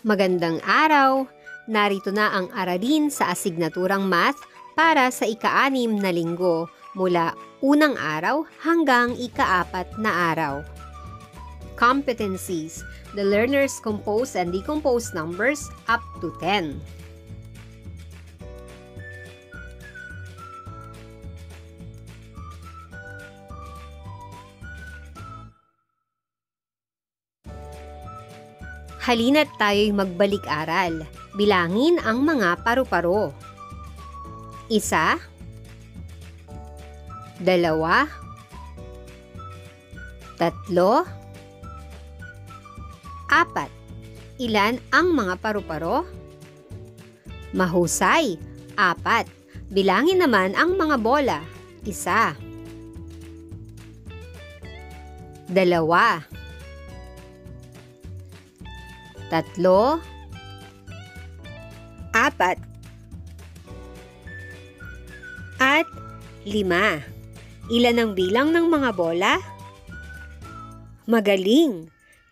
Magandang araw! Narito na ang aralin sa asignaturang Math para sa ika-6 na linggo mula unang araw hanggang ika-4 na araw. Competencies: the learners compose and decompose numbers up to 10. Halina't tayo'y magbalik-aral. Bilangin ang mga paru-paro. 1, 2, 3, 4. Ilan ang mga paru-paro? Mahusay, 4. Bilangin naman ang mga bola. 1, 2, 3, 4, at 5. Ilan ang bilang ng mga bola? Magaling,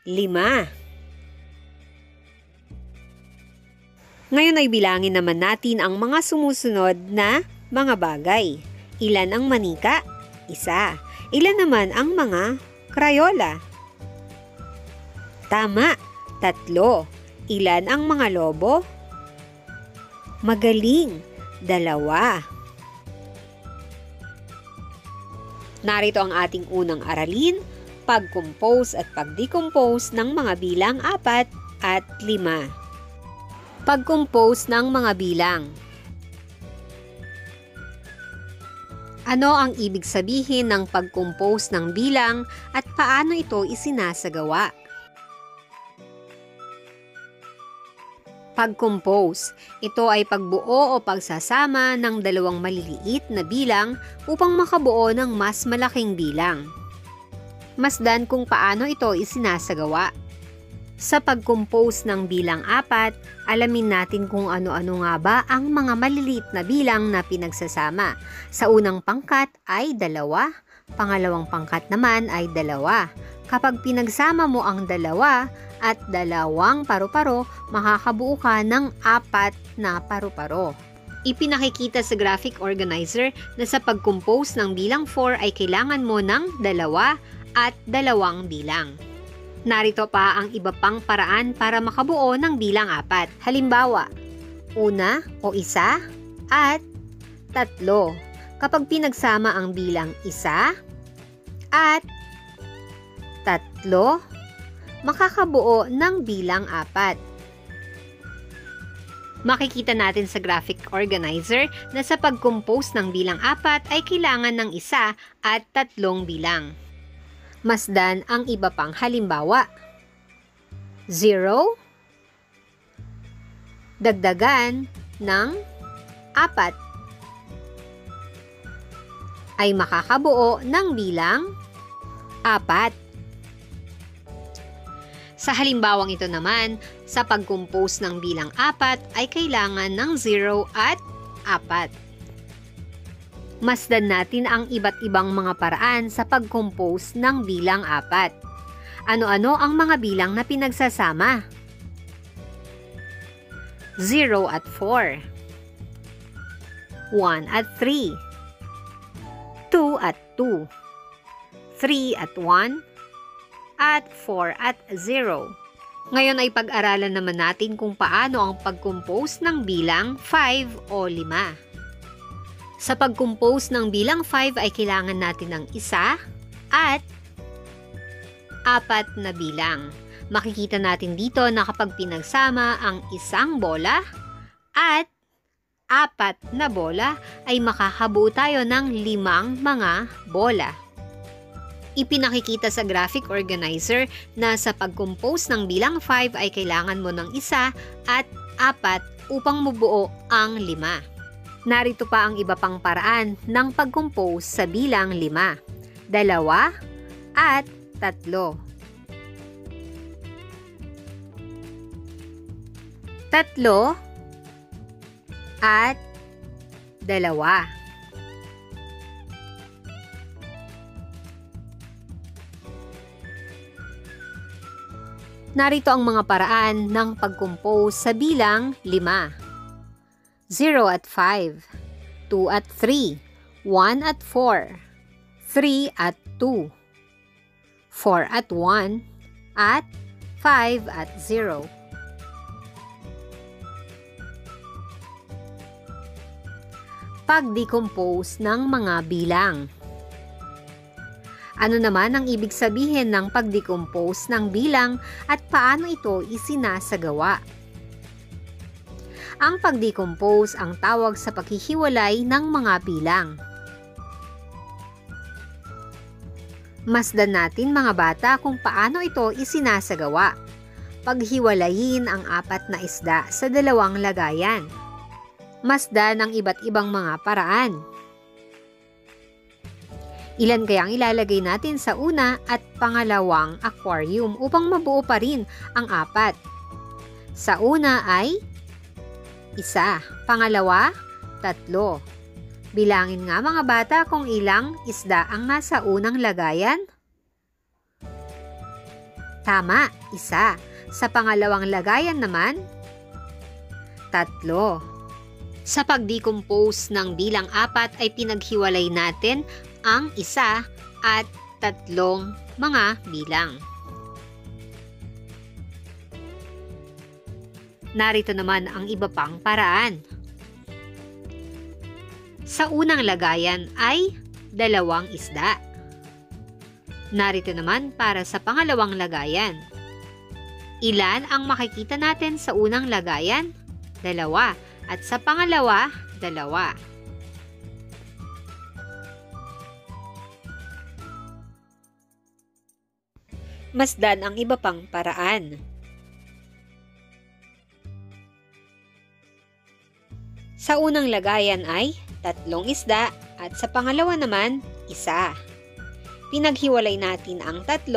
5. Ngayon ay bilangin naman natin ang mga sumusunod na mga bagay. Ilan ang manika? 1. Ilan naman ang mga krayola? Tama, 3. Ilan ang mga lobo? Magaling, 2. Narito ang ating unang aralin, pag-compose at pag-decompose ng mga bilang 4 at 5. Pag-compose ng mga bilang. Ano ang ibig sabihin ng pag-compose ng bilang at paano ito isinasagawa? Pag-compose. Ito ay pagbuo o pagsasama ng dalawang maliliit na bilang upang makabuo ng mas malaking bilang. Masdan kung paano ito isinasagawa. Sa pag-compose ng bilang 4, alamin natin kung ano-ano nga ba ang mga maliliit na bilang na pinagsasama. Sa unang pangkat ay 2, pangalawang pangkat naman ay 2. Kapag pinagsama mo ang 2 at 2 paru-paro, makakabuo ka ng 4 na paru-paro. Ipinakikita sa graphic organizer na sa pag-compose ng bilang 4 ay kailangan mo ng 2 at 2 bilang. Narito pa ang iba pang paraan para makabuo ng bilang 4. Halimbawa, 1 o 1 at 3. Kapag pinagsama ang bilang 1 at 3, makakabuo ng bilang 4. Makikita natin sa graphic organizer na sa pag-compose ng bilang 4 ay kailangan ng 1 at 3 bilang. Masdan ang iba pang halimbawa. 0, dagdagan ng 4 ay makakabuo ng bilang 4. Sa halimbawang ito naman, sa pag-compose ng bilang 4 ay kailangan ng 0 at 4. Masdan natin ang iba't ibang mga paraan sa pag-compose ng bilang 4. Ano-ano ang mga bilang na pinagsasama? 0 at 4, 1 at 3, 2 at 2, 3 at 1, at 4 at 0. Ngayon ay pag-aralan naman natin kung paano ang pag-compose ng bilang 5 o 5. Sa pag-compose ng bilang 5 ay kailangan natin ng 1 at 4 na bilang. Makikita natin dito na kapag pinagsama ang isang bola at 4 na bola ay makakabuo tayo ng 5 mga bola. Ipinakikita sa graphic organizer na sa pag-compose ng bilang 5 ay kailangan mo ng 1 at 4 upang mabuo ang 5. Narito pa ang iba pang paraan ng pag-compose sa bilang 5. 2 at 3. 3 at 2. 4 Narito ang mga paraan ng pag-compose sa bilang 5. 0 at 5, 2 at 3, 1 at 4, 3 at 2, 4 at 1, at 5 at 0. Pag-decompose ng mga bilang. Ano naman ang ibig sabihin ng pag-decompose ng bilang at paano ito isinasagawa? Ang pag-decompose ang tawag sa paghihiwalay ng mga bilang. Masdan natin mga bata kung paano ito isinasagawa. Paghiwalayin ang 4 na isda sa 2 lagayan. Masdan ang iba't ibang mga paraan. Ilan kayang ilalagay natin sa una at pangalawang aquarium upang mabuo pa rin ang 4? Sa una ay 1, pangalawa, 3. Bilangin nga mga bata kung ilang isda ang nasa unang lagayan. Tama, 1. Sa pangalawang lagayan naman, 3. Sa pag-decompose ng bilang 4 ay pinaghiwalay natin ang 1 at 3 mga bilang. Narito naman ang iba pang paraan. Sa unang lagayan ay 2 isda. Narito naman para sa pangalawang lagayan. Ilan ang makikita natin sa unang lagayan? 2. At sa pangalawa, 2. Masdan ang iba pang paraan. Sa unang lagayan ay 3 isda at sa pangalawa naman, 1. Pinaghiwalay natin ang 3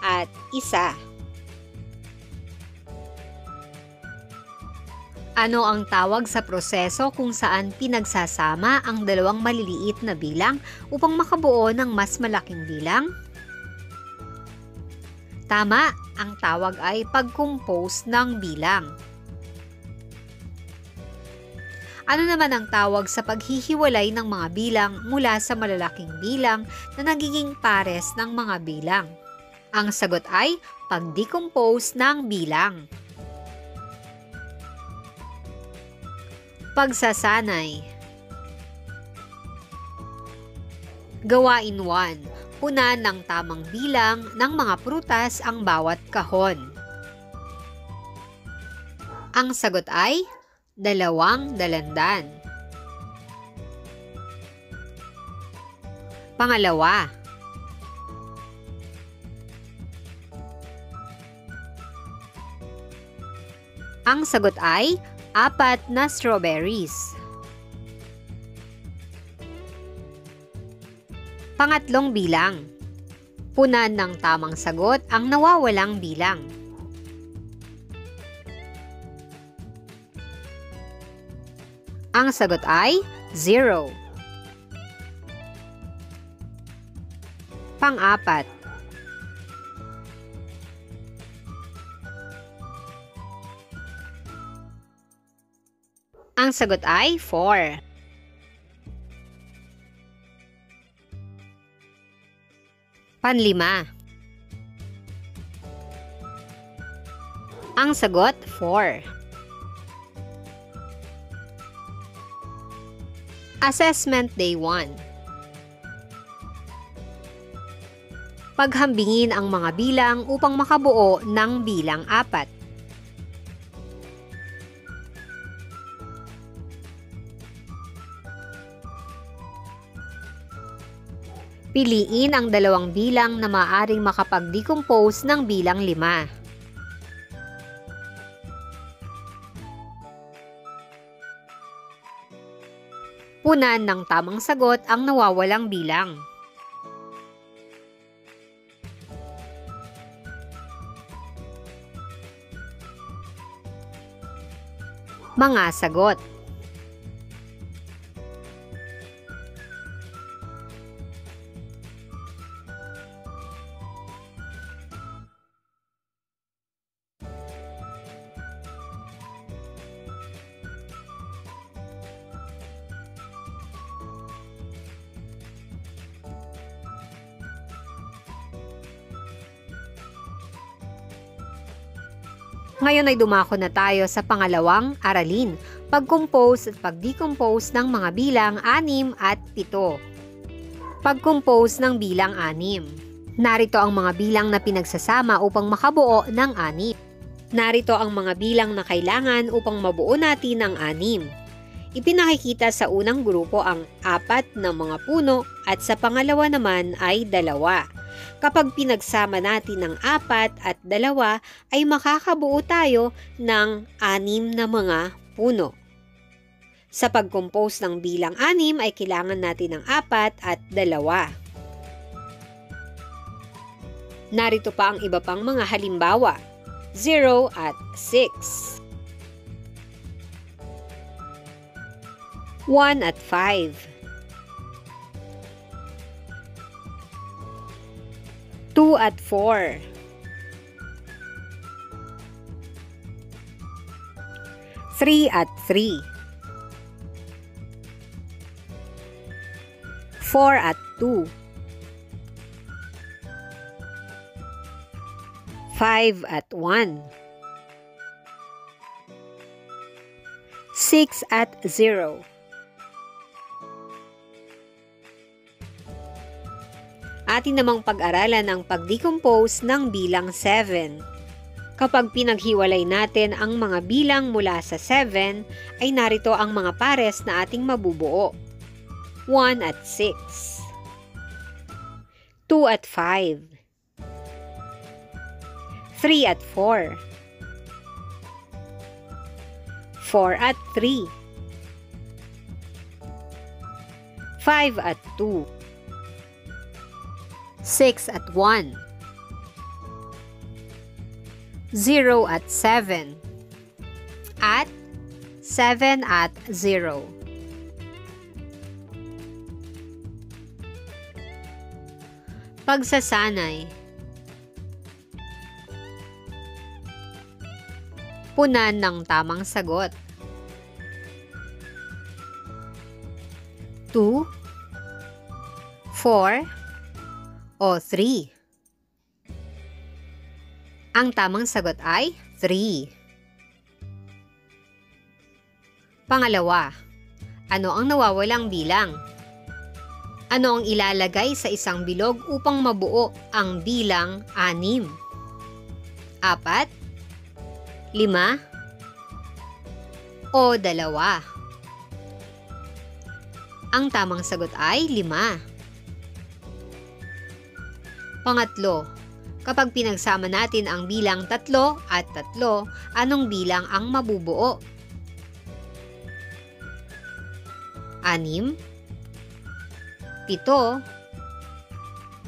at 1. Ano ang tawag sa proseso kung saan pinagsasama ang 2 maliliit na bilang upang makabuo ng mas malaking bilang? Tama, ang tawag ay pag-compose ng bilang. Ano naman ang tawag sa paghihiwalay ng mga bilang mula sa malalaking bilang na nagiging pares ng mga bilang? Ang sagot ay pag-decompose ng bilang. Pagsasanay. Gawain 1. Punan ng tamang bilang ng mga prutas ang bawat kahon. Ang sagot ay 2 dalandan. Pangalawa. Ang sagot ay 4 na strawberries. Pangatlong bilang. Punan ng tamang sagot ang nawawalang bilang. Ang sagot ay 0. Pang-4. Ang sagot ay 4. Panlima. Ang sagot, 4. Assessment Day 1. Paghambingin ang mga bilang upang makabuo ng bilang 4. Piliin ang 2 bilang na maaaring makapag-decompose ng bilang 5. Punan ng tamang sagot ang nawawalang bilang. Mga sagot. Ngayon ay dumako na tayo sa pangalawang aralin, pag-compose at pag-decompose ng mga bilang 6 at 7. Pag-compose ng bilang 6. Narito ang mga bilang na pinagsasama upang makabuo ng 6. Narito ang mga bilang na kailangan upang mabuo natin ang 6. Ipinakikita sa unang grupo ang 4 na mga puno at sa pangalawa naman ay 2. Kapag pinagsama natin ang 4 at 2 ay makakabuo tayo ng 6 na mga puno. Sa pag-compose ng bilang 6 ay kailangan natin ng 4 at 2. Narito pa ang iba pang mga halimbawa, 0 at 6, 1 at 5, 2 at 4, 3 at 3, 4 at 2, 5 at 1, 6 at 0. Atin namang pag-aralan ang pag-decompose ng bilang 7. Kapag pinaghiwalay natin ang mga bilang mula sa 7, ay narito ang mga pares na ating mabubuo. 1 at 6, 2 at 5, 3 at 4, 4 at 3, 5 at 2, 6 at 1, 0 at 7, at 7 at 0. Pagsasanay. Punan ng tamang sagot. 2, 4, o 3? Ang tamang sagot ay 3. Pangalawa, ano ang nawawalang bilang? Ano ang ilalagay sa isang bilog upang mabuo ang bilang 6? 4, 5, o 2? Ang tamang sagot ay 5. Pangatlo, kapag pinagsama natin ang bilang 3 at 3, anong bilang ang mabubuo? 6, 7,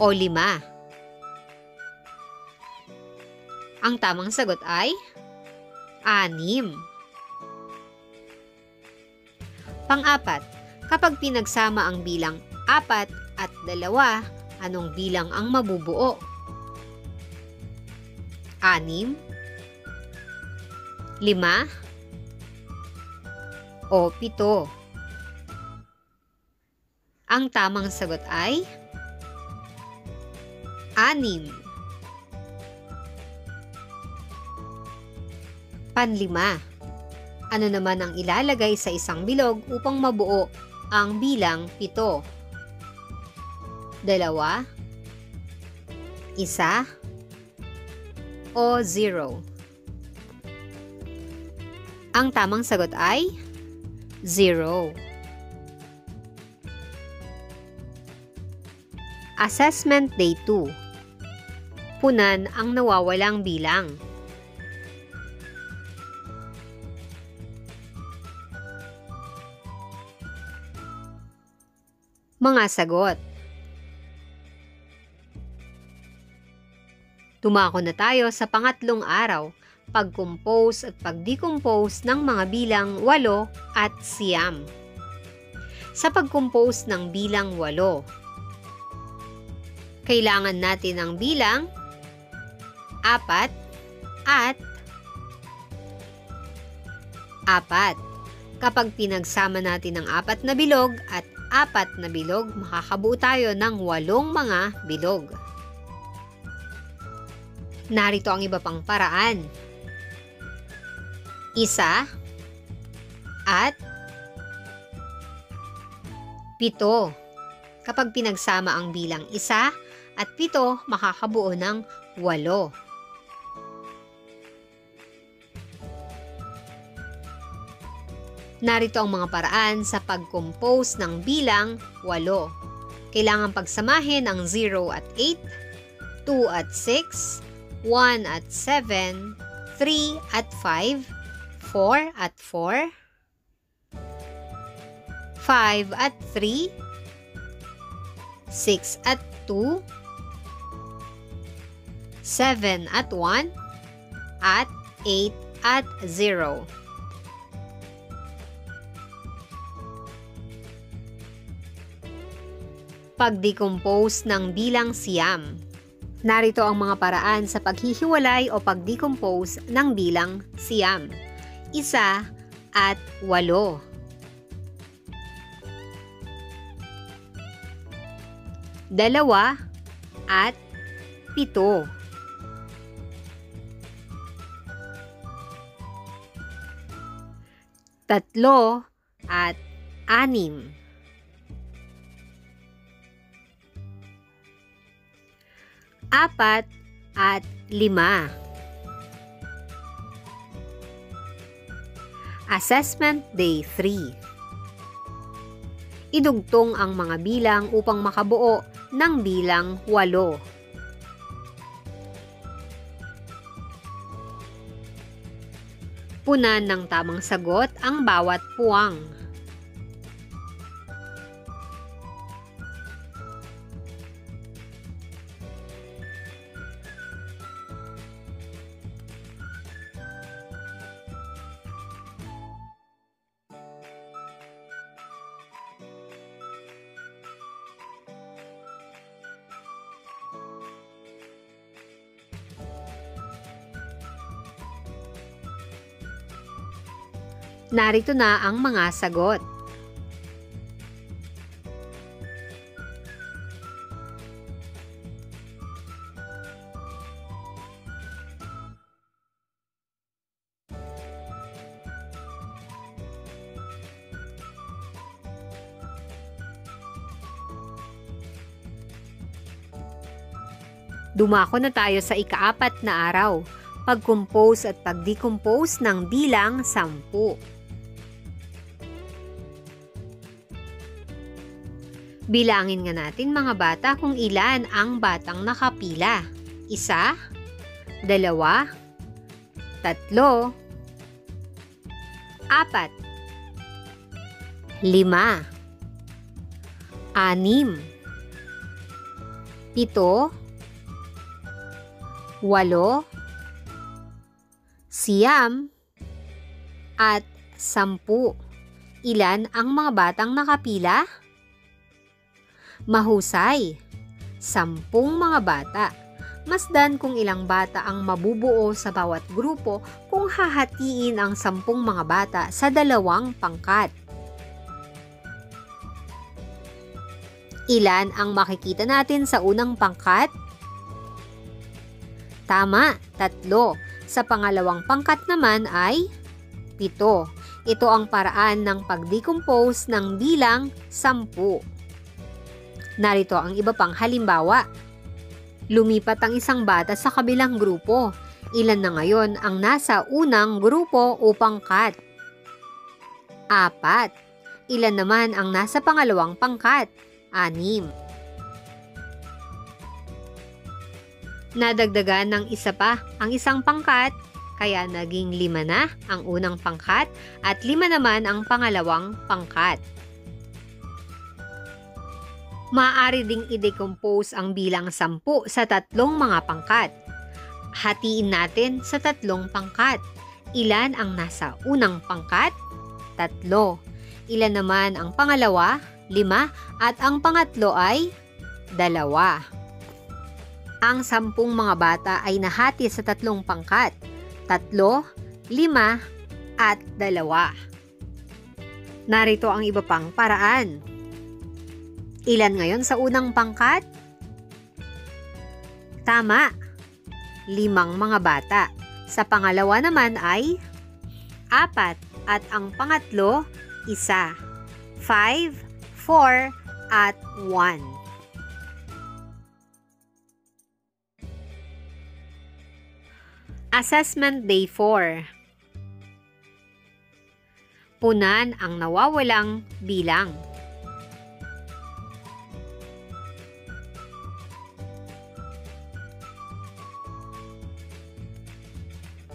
o 5? Ang tamang sagot ay 6. Pang-apat, kapag pinagsama ang bilang 4 at 2, anong bilang ang mabubuo? 6, 5, o 7? Ang tamang sagot ay 6. Panlima, ano naman ang ilalagay sa isang bilog upang mabuo ang bilang 7? 2, 1, o 0? Ang tamang sagot ay 0. Assessment Day 2. Punan ang nawawalang bilang. Mga sagot. Dumako na tayo sa pangatlong araw, pag-compose at pag-decompose ng mga bilang 8 at 9. Sa pag-compose ng bilang 8, kailangan natin ang bilang 4 at 4. Kapag pinagsama natin ang 4 na bilog at 4 na bilog, makakabuo tayo ng 8 mga bilog. Narito ang iba pang paraan. 1 at 7. Kapag pinagsama ang bilang 1 at 7, makakabuo ng 8. Narito ang mga paraan sa pag-compose ng bilang 8. Kailangan pagsamahin ang 0 at 8, 2 at 6, 1 at 7, 3 at 5, 4 at 4, 5 at 3, 6 at 2, 7 at 1, at 8 at 0. Pag-decompose ng bilang siyam. Narito ang mga paraan sa paghihiwalay o pag-decompose ng bilang siyam. 1 at 8. 2 at 7. 3 at 6. 4 at 5. Assessment Day 3. Idugtong ang mga bilang upang makabuo ng bilang 8. Punan ng tamang sagot ang bawat puwang. Narito na ang mga sagot. Dumako na tayo sa ika-4 na araw, pag-compose at pag-decompose ng bilang 10. Bilangin nga natin mga bata kung ilan ang batang nakapila. 1, 2, 3, 4, 5, 6, 7, 8, 9, at 10. Ilan ang mga batang nakapila? Mahusay, 10 mga bata. Masdan kung ilang bata ang mabubuo sa bawat grupo kung hahatiin ang 10 mga bata sa 2 pangkat. Ilan ang makikita natin sa unang pangkat? Tama, 3. Sa pangalawang pangkat naman ay 7. Ito ang paraan ng pag-decompose ng bilang 10. Narito ang iba pang halimbawa. Lumipat ang isang bata sa kabilang grupo. Ilan na ngayon ang nasa unang grupo o pangkat? 4. Ilan naman ang nasa pangalawang pangkat? 6. Nadagdagan ng isa pa ang isang pangkat, kaya naging 5 na ang unang pangkat at 5 naman ang pangalawang pangkat. Maaari ding i-decompose ang bilang 10 sa 3 mga pangkat. Hatiin natin sa 3 pangkat. Ilan ang nasa unang pangkat? 3. Ilan naman ang pangalawa? 5. At ang pangatlo ay 2. Ang 10 mga bata ay nahati sa 3 pangkat. 3, 5, at 2. Narito ang iba pang paraan. Ilan ngayon sa unang pangkat? Tama, 5 mga bata. Sa pangalawa naman ay 4, at ang pangatlo, 1. 5, 4, at 1. Assessment Day 4. Punan ang nawawalang bilang.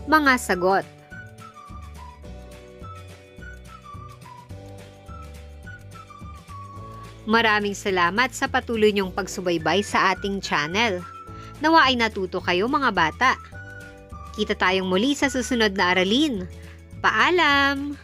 Mga sagot. Maraming salamat sa patuloy niyong pagsubaybay sa ating channel. Nawa ay natuto kayo mga bata. Kita tayong muli sa susunod na aralin. Paalam!